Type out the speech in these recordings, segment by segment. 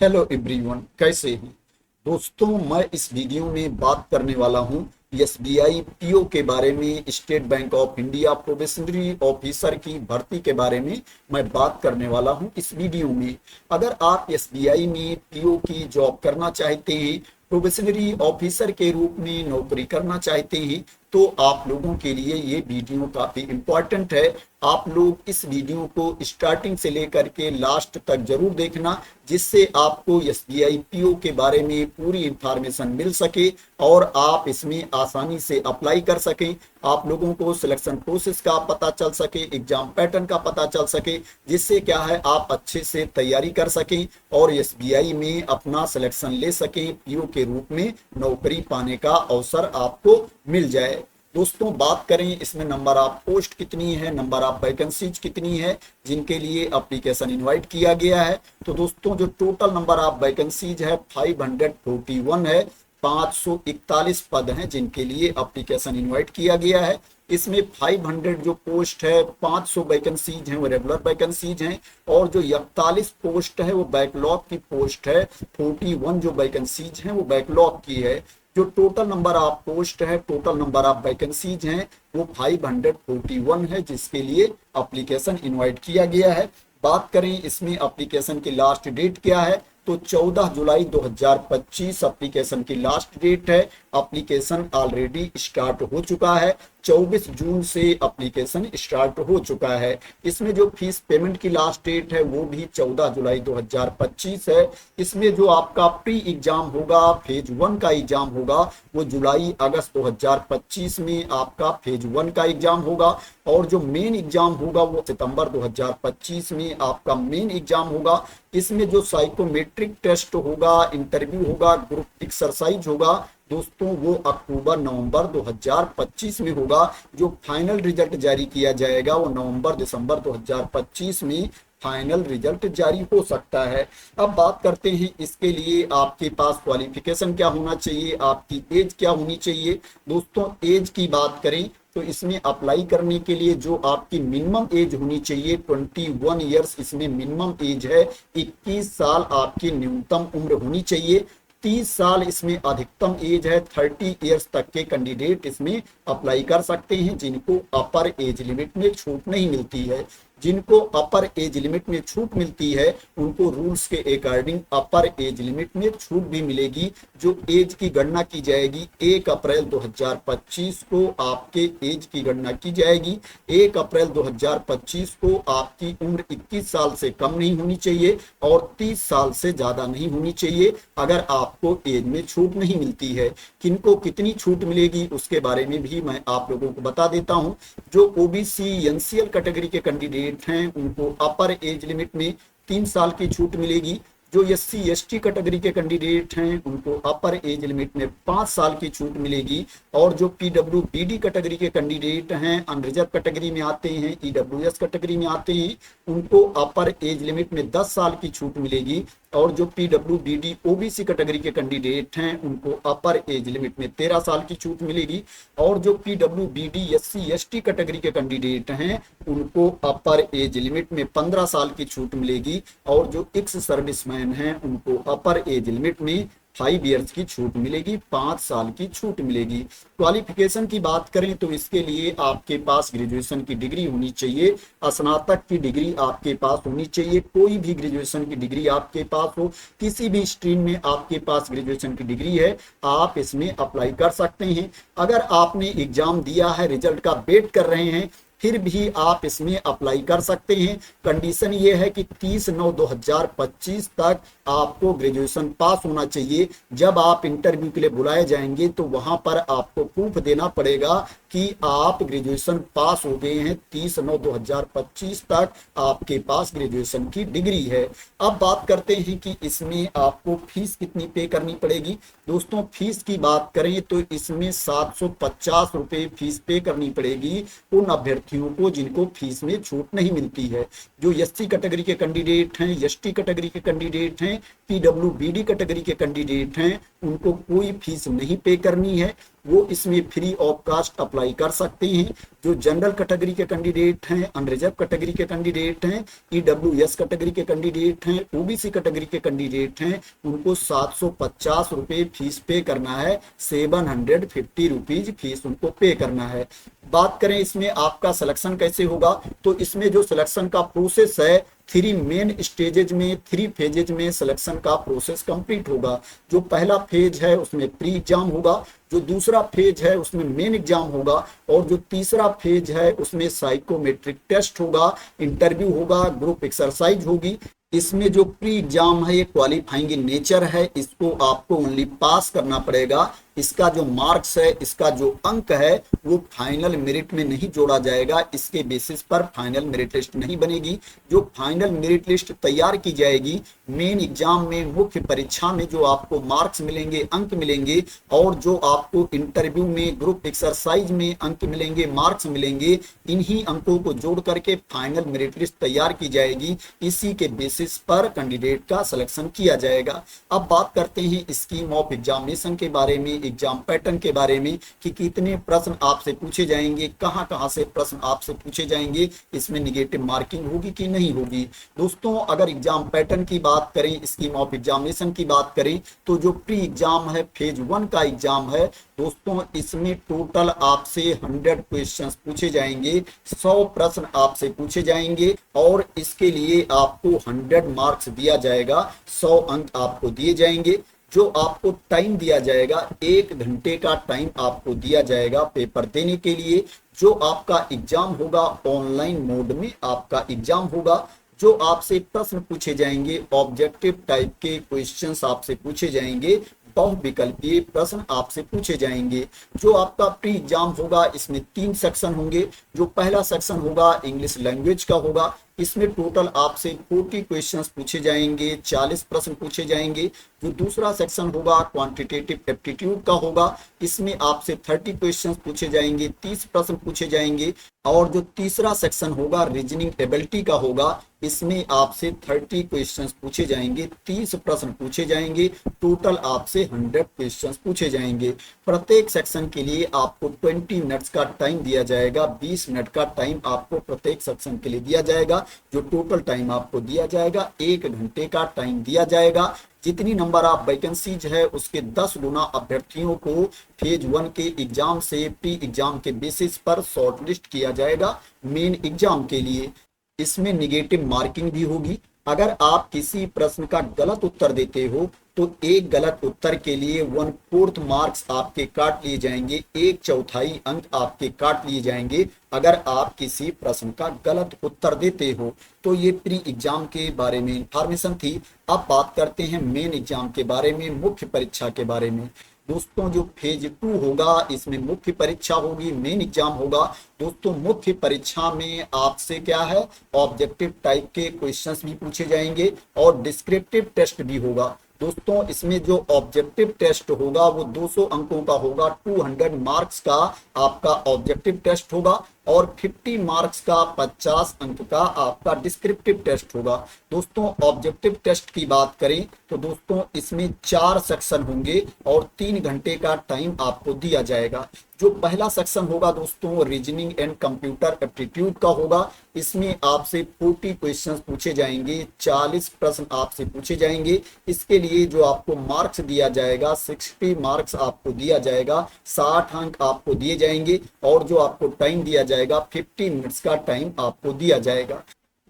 Hello everyone, कैसे हैं दोस्तों। मैं इस वीडियो में बात करने वाला हूं एसबीआई पीओ के बारे में। State bank of India probationary officer की भर्ती के बारे में मैं बात करने वाला हूं इस वीडियो में। अगर आप एसबीआई में पीओ की जॉब करना चाहते हैं, प्रोबेशनरी ऑफिसर के रूप में नौकरी करना चाहते हैं, तो आप लोगों के लिए ये वीडियो काफी इंपॉर्टेंट है। आप लोग इस वीडियो को स्टार्टिंग से लेकर के लास्ट तक जरूर देखना, जिससे आपको एसबीआई पीओ के बारे में पूरी इंफॉर्मेशन मिल सके और आप इसमें आसानी से अप्लाई कर सकें। आप लोगों को सिलेक्शन प्रोसेस का पता चल सके, एग्जाम पैटर्न का पता चल सके, जिससे क्या है आप अच्छे से तैयारी कर सकें और एसबीआई में अपना सिलेक्शन ले सकें, पीओ के रूप में नौकरी पाने का अवसर आपको मिल जाए। दोस्तों, बात करें इसमें नंबर ऑफ पोस्ट कितनी है, नंबर ऑफ वैकेंसीज कितनी है जिनके लिए एप्लीकेशन इनवाइट किया गया है, तो दोस्तों जो टोटल नंबर ऑफ वैकेंसीज है 541 है। 541 पद हैं जिनके लिए एप्लीकेशन इनवाइट किया गया है। इसमें 500 जो पोस्ट है, 500 वैकेंसीज हैं वो रेगुलर वैकेंसीज हैं, और जो 41 पोस्ट है वो बैकलॉग की पोस्ट है। 41 जो वैकेंसीज हैं वो बैकलॉग की है। जो टोटल नंबर ऑफ पोस्ट है, टोटल नंबर ऑफ वैकेंसीज हैं वो 541 है जिसके लिए एप्लीकेशन इनवाइट किया गया है। बात करें इसमें एप्लीकेशन की लास्ट डेट क्या है, तो 14 जुलाई 2025 एप्लीकेशन की लास्ट डेट है। एप्लीकेशन ऑलरेडी स्टार्ट हो चुका है, 24 जून से एप्लीकेशन स्टार्ट हो चुका है। इसमें जो फीस पेमेंट की लास्ट डेट है वो भी 14 जुलाई 2025 है। इसमें जो आपका प्री एग्जाम होगा, फेज 1 का एग्जाम होगा, वो जुलाई अगस्त 2025 में आपका फेज 1 का एग्जाम होगा, और जो मेन एग्जाम होगा वो सितंबर 2025 में आपका मेन एग्जाम होगा। इसमें जो साइकोमेट्रिक टेस्ट होगा, इंटरव्यू होगा, ग्रुप एक्सरसाइज होगा दोस्तों, वो अक्टूबर नवंबर 2025 में होगा। जो फाइनल रिजल्ट जारी किया जाएगा वो नवंबर दिसंबर 2025 में फाइनल रिजल्ट जारी हो सकता है। अब बात करते हैं इसके लिए आपके पास क्वालिफिकेशन क्या होना चाहिए, आपकी एज क्या होनी चाहिए। दोस्तों, एज की बात करें तो इसमें अप्लाई करने के लिए जो आपकी मिनिमम एज होनी चाहिए 21 ईयर्स इसमें मिनिमम एज है। 21 साल आपकी न्यूनतम उम्र होनी चाहिए। 30 साल इसमें अधिकतम एज है। 30 ईयर्स तक के कैंडिडेट इसमें अप्लाई कर सकते हैं जिनको अपर एज लिमिट में छूट नहीं मिलती है। जिनको अपर एज लिमिट में छूट मिलती है उनको रूल्स के अकॉर्डिंग अपर एज लिमिट में छूट भी मिलेगी। जो एज की गणना की जाएगी 1 अप्रैल 2025 को आपके एज की गणना की जाएगी। 1 अप्रैल 2025 को आपकी उम्र 21 साल से कम नहीं होनी चाहिए और 30 साल से ज्यादा नहीं होनी चाहिए अगर आपको एज में छूट नहीं मिलती है। किनको कितनी छूट मिलेगी उसके बारे में भी मैं आप लोगों को बता देता हूं। जो ओबीसी एनसीएल कैटेगरी के कैंडिडेट हैं उनको अपर एज लिमिट में 3 साल की छूट मिलेगी। जो एससी एसटी कैटेगरी के कैंडिडेट हैं उनको अपर एज लिमिट में 5 साल की छूट मिलेगी, और जो पीडब्ल्यूबीडी कैटेगरी के कैंडिडेट हैं, अनरिजर्व कैटेगरी में आते हैं, ईडब्ल्यूएस कैटेगरी में आते हैं, उनको अपर एज लिमिट में 10 साल की छूट मिलेगी, और जो पीडब्ल्यूबीडी ओबीसी कैटेगरी के कैंडिडेट हैं उनको अपर एज लिमिट में 13 साल की छूट मिलेगी, और जो पीडब्ल्यूबीडी एससी एसटी कैटेगरी के कैंडिडेट हैं उनको अपर एज लिमिट में 15 साल की छूट मिलेगी, और जो एक्स सर्विसमैन हैं उनको अपर एज लिमिट में 5 ईयर्स की छूट मिलेगी, 5 साल की छूट मिलेगी। क्वालिफिकेशन की बात करें तो इसके लिए आपके पास ग्रेजुएशन की डिग्री होनी चाहिए, स्नातक की डिग्री आपके पास होनी चाहिए। कोई भी ग्रेजुएशन की डिग्री आपके पास हो, किसी भी स्ट्रीम में आपके पास ग्रेजुएशन की डिग्री है, आप इसमें अप्लाई कर सकते हैं। अगर आपने एग्जाम दिया है, रिजल्ट का वेट कर रहे हैं, फिर भी आप इसमें अप्लाई कर सकते हैं। कंडीशन ये है कि 30/9/2025 तक आपको ग्रेजुएशन पास होना चाहिए। जब आप इंटरव्यू के लिए बुलाए जाएंगे तो वहां पर आपको प्रूफ देना पड़ेगा कि आप ग्रेजुएशन पास हो गए हैं। 30/9/2025 तक आपके पास ग्रेजुएशन की डिग्री है। अब बात करते हैं कि इसमें आपको फीस कितनी पे करनी पड़ेगी। दोस्तों, फीस की बात करें तो इसमें 750 रुपए फीस पे करनी पड़ेगी उन अभ्यर्थियों अभ्यर्थियों को जिनको फीस में छूट नहीं मिलती है। जो एससी कैटेगरी के कैंडिडेट हैं, एसटी कैटेगरी के कैंडिडेट हैं, पीडब्ल्यूबीडी कैटेगरी के कैंडिडेट हैं, उनको कोई फीस नहीं पे करनी है, वो इसमें फ्री ऑफ कास्ट अप्लाई कर सकते हैं। जो जनरल कैटेगरी के कैंडिडेट हैं, अनरिजर्व कैटेगरी के कैंडिडेट हैं, ईडब्ल्यूएस कैटेगरी के कैंडिडेट हैं, ओबीसी कैटेगरी के कैंडिडेट हैं, उनको 750 रुपये फीस पे करना है। 750 रुपीज फीस उनको पे करना है। बात करें इसमें आपका सिलेक्शन कैसे होगा, तो इसमें जो सिलेक्शन का प्रोसेस है, 3 मेन स्टेजेज में, 3 फेजेज में सिलेक्शन का प्रोसेस कंप्लीट होगा। जो पहला फेज है उसमें प्री एग्जाम होगा, जो दूसरा फेज है उसमें मेन एग्जाम होगा, और जो तीसरा फेज है उसमें साइकोमेट्रिक टेस्ट होगा, इंटरव्यू होगा, ग्रुप एक्सरसाइज होगी। इसमें जो प्री एग्जाम है ये क्वालिफाइंग इन नेचर है, इसको आपको ओनली पास करना पड़ेगा। इसका जो मार्क्स है, इसका जो अंक है, वो फाइनल मेरिट में नहीं जोड़ा जाएगा, इसके बेसिस पर फाइनल मेरिट लिस्ट नहीं बनेगी। जो फाइनल मेरिट लिस्ट तैयार की जाएगी मेन एग्जाम में, मुख्य परीक्षा में जो आपको मार्क्स मिलेंगे, अंक मिलेंगे, और जो आपको इंटरव्यू में, ग्रुप एक्सरसाइज में अंक मिलेंगे, मार्क्स मिलेंगे, इन्हीं अंकों को जोड़ करके फाइनल मेरिट लिस्ट तैयार की जाएगी। इसी के बेसिस पर कैंडिडेट का सिलेक्शन किया जाएगा। अब बात करते हैं स्कीम ऑफ एग्जामिनेशन के बारे में, एग्जाम पैटर्न के बारे में, कि कितने प्रश्न आपसे पूछे जाएंगे, कहां से प्रश्न आपसे पूछे जाएंगे, इसमें निगेटिव मार्किंग होगी कि नहीं होगी। दोस्तों अगर एग्जाम पैटर्न की बात करें, स्कीम ऑफ एग्जामिनेशन की बात करें, तो जो प्री एग्जाम है, फेज 1 का एग्जाम है दोस्तों, इसमें टोटल आपसे 100 क्वेश्चंस पूछे जाएंगे, 100 प्रश्न आपसे पूछे जाएंगे, और इसके लिए आपको 100 मार्क्स दिया जाएगा, 100 अंक आपको दिए जाएंगे। जो आपको टाइम दिया जाएगा, 1 घंटे का टाइम आपको दिया जाएगा पेपर देने के लिए। जो आपका एग्जाम होगा ऑनलाइन मोड में आपका एग्जाम होगा। जो आपसे प्रश्न पूछे जाएंगे, ऑब्जेक्टिव टाइप के क्वेश्चंस आपसे पूछे जाएंगे, बहुविकल्पीय प्रश्न आपसे पूछे जाएंगे। जो आपका प्री एग्जाम होगा इसमें 3 सेक्शन होंगे। जो पहला सेक्शन होगा इंग्लिश लैंग्वेज का होगा, इसमें टोटल आपसे 40 क्वेश्चंस पूछे जाएंगे, 40 प्रश्न पूछे जाएंगे। जो दूसरा सेक्शन होगा क्वांटिटेटिव एप्टीट्यूड का होगा, इसमें आपसे 30 क्वेश्चंस पूछे जाएंगे, 30 प्रश्न पूछे जाएंगे। और जो तीसरा सेक्शन होगा रीजनिंग एबिलिटी का होगा, इसमें आपसे 30 क्वेश्चंस पूछे जाएंगे, 30 प्रश्न पूछे जाएंगे, टोटल आपसे 100 क्वेश्चंस पूछे जाएंगे। प्रत्येक सेक्शन के लिए आपको 20 मिनट्स का टाइम दिया जाएगा, 20 मिनट का टाइम आपको प्रत्येक सेक्शन के लिए दिया जाएगा। जो टोटल टाइम आपको दिया जाएगा 1 घंटे का टाइम दिया जाएगा। जितनी नंबर ऑफ वैकेंसीज है उसके 10 गुना अभ्यर्थियों को फेज 1 के एग्जाम से प्री एग्जाम के बेसिस पर शॉर्टलिस्ट किया जाएगा मेन एग्जाम के लिए। इसमें निगेटिव मार्किंग भी होगी। अगर आप किसी प्रश्न का गलत उत्तर देते हो तो एक गलत उत्तर के लिए 1/4 मार्क्स आपके काट लिए जाएंगे, 1/4 अंक आपके काट लिए जाएंगे अगर आप किसी प्रश्न का गलत उत्तर देते हो। तो ये प्री एग्जाम के बारे में इंफॉर्मेशन थी। अब बात करते हैं मेन एग्जाम के बारे में, मुख्य परीक्षा के बारे में। दोस्तों जो फेज 2 होगा इसमें मुख्य परीक्षा होगी, मेन एग्जाम होगा। दोस्तों मुख्य परीक्षा में आपसे क्या है, ऑब्जेक्टिव टाइप के क्वेश्चंस भी पूछे जाएंगे और डिस्क्रिप्टिव टेस्ट भी होगा। दोस्तों इसमें जो ऑब्जेक्टिव टेस्ट होगा वो 200 अंकों का होगा, 200 मार्क्स का आपका ऑब्जेक्टिव टेस्ट होगा और 50 मार्क्स का 50 अंक का आपका डिस्क्रिप्टिव टेस्ट होगा। दोस्तों ऑब्जेक्टिव टेस्ट की बात करें तो दोस्तों इसमें 4 सेक्शन होंगे और 3 घंटे का टाइम आपको दिया जाएगा। जो पहला सेक्शन होगा दोस्तों रीजनिंग एंड कंप्यूटर एप्टीट्यूड का होगा। इसमें आपसे 40 क्वेश्चंस पूछे जाएंगे, 40 प्रश्न आपसे पूछे जाएंगे। इसके लिए जो आपको मार्क्स दिया जाएगा 60 मार्क्स आपको दिया जाएगा, 60 अंक आपको दिए जाएंगे और जो आपको टाइम दिया जाएगा 50 मिनट्स का टाइम आपको दिया जाएगा।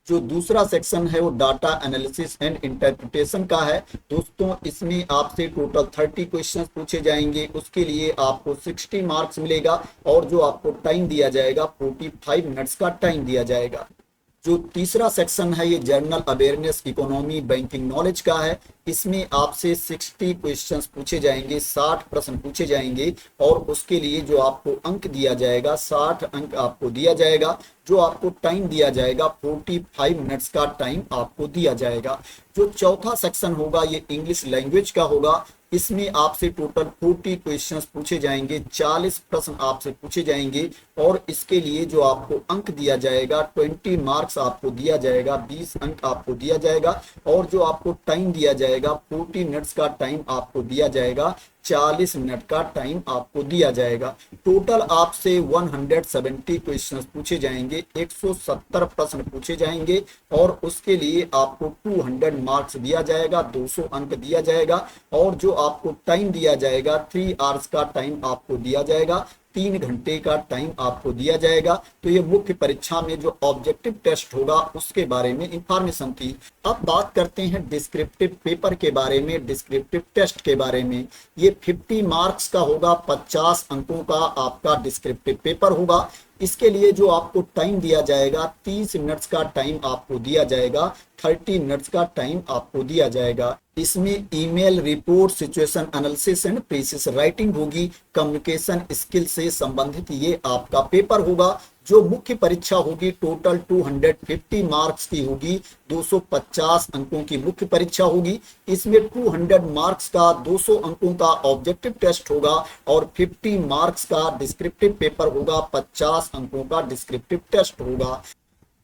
जो दूसरा सेक्शन है वो डाटा एनालिसिस एंड इंटरप्रिटेशन का है। दोस्तों इसमें आपसे टोटल 30 क्वेश्चंस पूछे जाएंगे, उसके लिए आपको 60 मार्क्स मिलेगा और जो आपको टाइम दिया जाएगा 45 मिनट्स का टाइम दिया जाएगा। जो तीसरा सेक्शन है ये general awareness, economy, banking knowledge का है। इसमें आपसे 60 क्वेश्चंस पूछे जाएंगे, 60 प्रश्न पूछे जाएंगे और उसके लिए जो आपको अंक दिया जाएगा 60 अंक आपको दिया जाएगा। जो आपको टाइम दिया जाएगा 45 मिनट्स का टाइम आपको दिया जाएगा। जो चौथा सेक्शन होगा ये इंग्लिश लैंग्वेज का होगा। इसमें आपसे टोटल 40 क्वेश्चंस पूछे जाएंगे, 40 प्रश्न आपसे पूछे जाएंगे और इसके लिए जो आपको अंक दिया जाएगा 20 मार्क्स आपको दिया जाएगा, 20 अंक आपको दिया जाएगा और जो आपको टाइम दिया जाएगा 40 मिनट्स का टाइम आपको दिया जाएगा, 40 मिनट का टाइम आपको दिया जाएगा। टोटल आपसे 170 क्वेश्चंस पूछे जाएंगे, 170 प्रश्न पूछे जाएंगे और उसके लिए आपको 200 मार्क्स दिया जाएगा, 200 अंक दिया जाएगा और जो आपको टाइम दिया जाएगा 3 आवर्स का टाइम आपको दिया जाएगा, 3 घंटे का टाइम आपको दिया जाएगा। तो ये मुख्य परीक्षा में जो ऑब्जेक्टिव टेस्ट होगा उसके बारे में इंफॉर्मेशन थी। अब बात करते हैं डिस्क्रिप्टिव पेपर के बारे में, डिस्क्रिप्टिव टेस्ट के बारे में। ये 50 मार्क्स का होगा, 50 अंकों का आपका डिस्क्रिप्टिव पेपर होगा। इसके लिए जो आपको टाइम दिया जाएगा 30 मिनट्स का टाइम आपको दिया जाएगा, 30 मिनट्स का टाइम आपको दिया जाएगा। इसमें email report, situation analysis and precis writing होगी, कम्युनिकेशन स्किल से संबंधित ये आपका पेपर होगा। जो मुख्य परीक्षा होगी टोटल 250 मार्क्स की होगी, 250 अंकों की मुख्य परीक्षा होगी। इसमें 200 मार्क्स का 200 अंकों का ऑब्जेक्टिव टेस्ट होगा और 50 मार्क्स का डिस्क्रिप्टिव पेपर होगा, 50 अंकों का डिस्क्रिप्टिव टेस्ट होगा।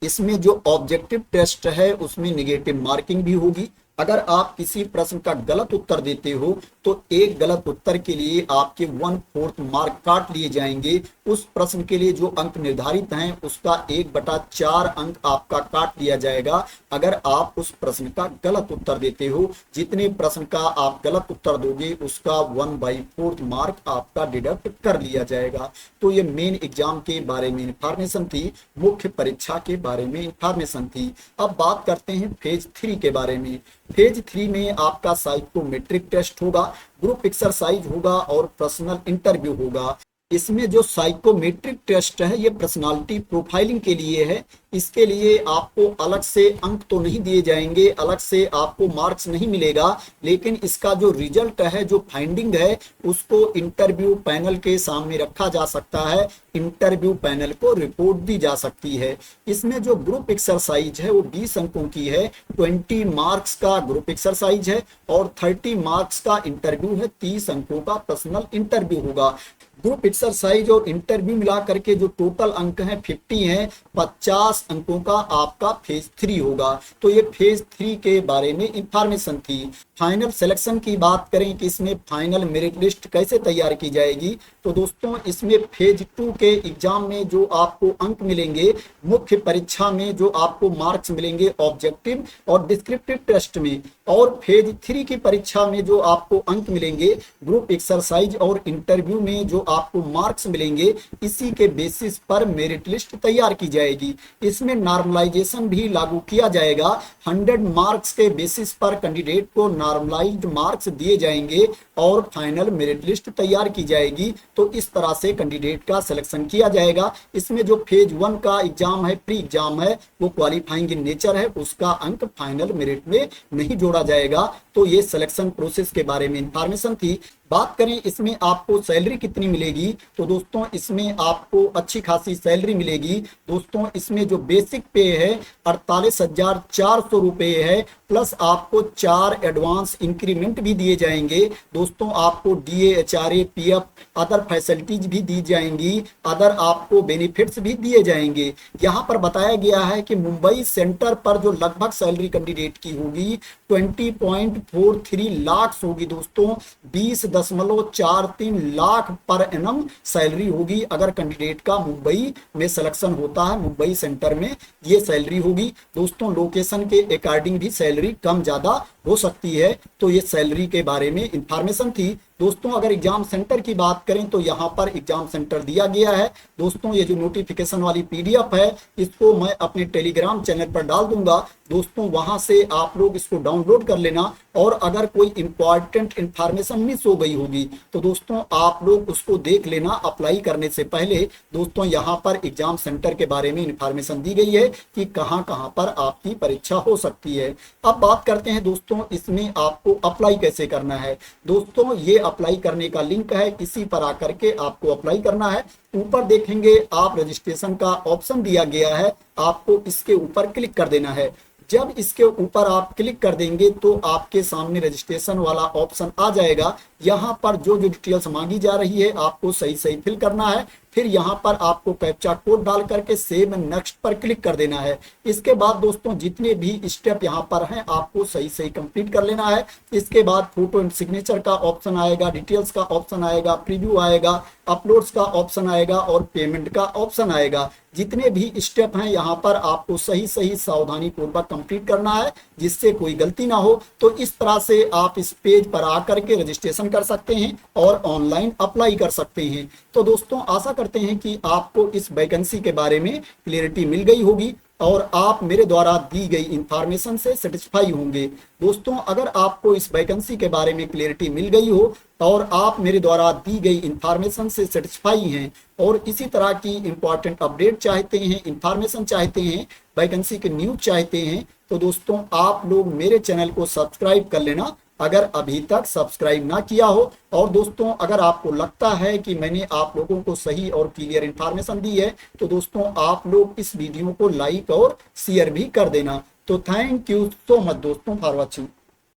इसमें जो ऑब्जेक्टिव टेस्ट है उसमें नेगेटिव मार्किंग भी होगी। अगर आप किसी प्रश्न का गलत उत्तर देते हो तो एक गलत उत्तर के लिए आपके 1/4 मार्क काट लिए जाएंगे। उस प्रश्न के लिए जो अंक निर्धारित हैं उसका 1/4 अंक आपका काट लिया जाएगा अगर आप उस प्रश्न का गलत उत्तर देते हो। जितने प्रश्न का आप गलत उत्तर दोगे उसका 1/4 मार्क आपका डिडक्ट कर लिया जाएगा। तो ये मेन एग्जाम के बारे में इंफॉर्मेशन थी, मुख्य परीक्षा के बारे में इंफॉर्मेशन थी। अब बात करते हैं फेज 3 के बारे में। फेज 3 में आपका साइकोमेट्रिक टेस्ट होगा, ग्रुप एक्सरसाइज होगा और पर्सनल इंटरव्यू होगा। इसमें जो साइकोमेट्रिक टेस्ट है ये पर्सनालिटी प्रोफाइलिंग के लिए है। इसके लिए आपको अलग से अंक तो नहीं दिए जाएंगे, अलग से आपको मार्क्स नहीं मिलेगा, लेकिन इसका जो रिजल्ट है, जो फाइंडिंग है, उसको इंटरव्यू पैनल के सामने रखा जा सकता है, इंटरव्यू पैनल को रिपोर्ट दी जा सकती है। इसमें जो ग्रुप एक्सरसाइज है वो 20 अंकों की है, 20 मार्क्स का ग्रुप एक्सरसाइज है और 30 मार्क्स का इंटरव्यू है, 30 अंकों का पर्सनल इंटरव्यू होगा। ग्रुप एक्सरसाइज और इंटरव्यू मिला करके जो टोटल अंक हैं 50 हैं, 50 अंकों का आपका फेज 3 होगा। तो ये फेज 3 के बारे में इंफॉर्मेशन थी। फाइनल सिलेक्शन की बात करें कि इसमें फाइनल मेरिट लिस्ट कैसे तैयार की जाएगी, तो दोस्तों इसमें फेज 2 के एग्जाम में जो आपको अंक मिलेंगे, मुख्य परीक्षा में जो आपको मार्क्स मिलेंगे ऑब्जेक्टिव और डिस्क्रिप्टिव टेस्ट में, और फेज 3 की परीक्षा में जो आपको अंक मिलेंगे ग्रुप एक्सरसाइज और इंटरव्यू में जो आपको मार्क्स मिलेंगे, इसी के बेसिस पर मेरिट लिस्ट तैयार की जाएगी। इसमें नॉर्मलाइजेशन भी लागू किया जाएगा। 100 मार्क्स के बेसिस पर कैंडिडेट को नॉर्मलाइज्ड मार्क्स दिए जाएंगे और फाइनल मेरिट लिस्ट तैयार की जाएगी। तो इस तरह से कैंडिडेट का सिलेक्शन किया जाएगा। इसमें जो फेज 1 का एग्जाम है, प्री एग्जाम है, वो क्वालिफाइंग इन नेचर है, उसका अंक फाइनल मेरिट में नहीं जोड़ा जाएगा। तो ये सिलेक्शन प्रोसेस के बारे में इंफॉर्मेशन थी। बात करें इसमें आपको सैलरी कितनी मिलेगी, तो दोस्तों इसमें आपको अच्छी खासी सैलरी मिलेगी। दोस्तों इसमें जो बेसिक पे है 48,400 रुपये है, प्लस आपको 4 एडवांस इंक्रीमेंट भी दिए जाएंगे। दोस्तों आपको DA, HRA, PF, other facilities भी दी जाएंगी, अदर आपको बेनिफिट्स भी दिए जाएंगे। यहाँ पर बताया गया है कि मुंबई सेंटर पर जो लगभग सैलरी कैंडिडेट की होगी 20.43 लाख होगी। दोस्तों 20.43 लाख पर एनम सैलरी होगी अगर कैंडिडेट का मुंबई में सिलेक्शन होता है, मुंबई सेंटर में ये सैलरी होगी। दोस्तों लोकेशन के अकॉर्डिंग भी सैलरी कम ज्यादा हो सकती है। तो ये सैलरी के बारे में इंफॉर्मेशन थी। दोस्तों अगर एग्जाम सेंटर की बात करें तो यहाँ पर एग्जाम सेंटर दिया गया है। दोस्तों ये जो नोटिफिकेशन वाली PDF है इसको मैं अपने टेलीग्राम चैनल पर डाल दूंगा। दोस्तों वहां से आप लोग इसको डाउनलोड कर लेना, और अगर कोई इंपॉर्टेंट इंफॉर्मेशन मिस हो गई होगी तो दोस्तों आप लोग उसको देख लेना अप्लाई करने से पहले। दोस्तों यहाँ पर एग्जाम सेंटर के बारे में इंफॉर्मेशन दी गई है कि कहाँ कहाँ पर आपकी परीक्षा हो सकती है। अब बात करते हैं दोस्तों इसमें आपको अप्लाई कैसे करना है। दोस्तों ये अप्लाई करने का लिंक है, इसी पर आकर के आपको अप्लाई करना है। ऊपर देखेंगे आप रजिस्ट्रेशन का ऑप्शन दिया गया है, आपको इसके ऊपर क्लिक कर देना है। जब इसके ऊपर आप क्लिक कर देंगे तो आपके सामने रजिस्ट्रेशन वाला ऑप्शन आ जाएगा। यहाँ पर जो जो डिटेल्स मांगी जा रही है आपको सही सही फिल करना है। फिर यहाँ पर आपको कैप्चा कोड डाल करके सेव एंड नेक्स्ट पर क्लिक कर देना है। इसके बाद दोस्तों जितने भी स्टेप यहाँ पर हैं आपको सही सही कंप्लीट कर लेना है। इसके बाद फोटो एंड सिग्नेचर का ऑप्शन आएगा, डिटेल्स का ऑप्शन आएगा, प्रीव्यू आएगा, अपलोड्स का ऑप्शन आएगा और पेमेंट का ऑप्शन आएगा। जितने भी स्टेप हैं यहाँ पर आपको सही सही सावधानी पूर्वक कंप्लीट करना है जिससे कोई गलती ना हो। तो इस तरह से आप इस पेज पर आकर के रजिस्ट्रेशन कर सकते हैं और ऑनलाइन अप्लाई कर सकते हैं। तो दोस्तों आशा करते हैं कि आपको इस वैकेंसी के बारे में क्लियरिटी मिल गई होगी और आप मेरे द्वारा दी गई इंफॉर्मेशन से सेटिस्फाई होंगे। दोस्तों अगर आपको इस वैकेंसी के बारे में क्लियरिटी मिल गई हो और आप मेरे द्वारा दी गई इंफॉर्मेशन से सेटिस्फाई हैं और इसी तरह की इंपॉर्टेंट अपडेट चाहते हैं, इंफॉर्मेशन चाहते हैं, वैकेंसी के न्यूज चाहते हैं, तो दोस्तों आप लोग मेरे चैनल को सब्सक्राइब कर लेना अगर अभी तक सब्सक्राइब ना किया हो। और दोस्तों अगर आपको लगता है कि मैंने आप लोगों को सही और क्लियर इंफॉर्मेशन दी है तो दोस्तों आप लोग इस वीडियो को लाइक और शेयर भी कर देना। तो थैंक यू सो मच दोस्तों फॉर वॉचिंग।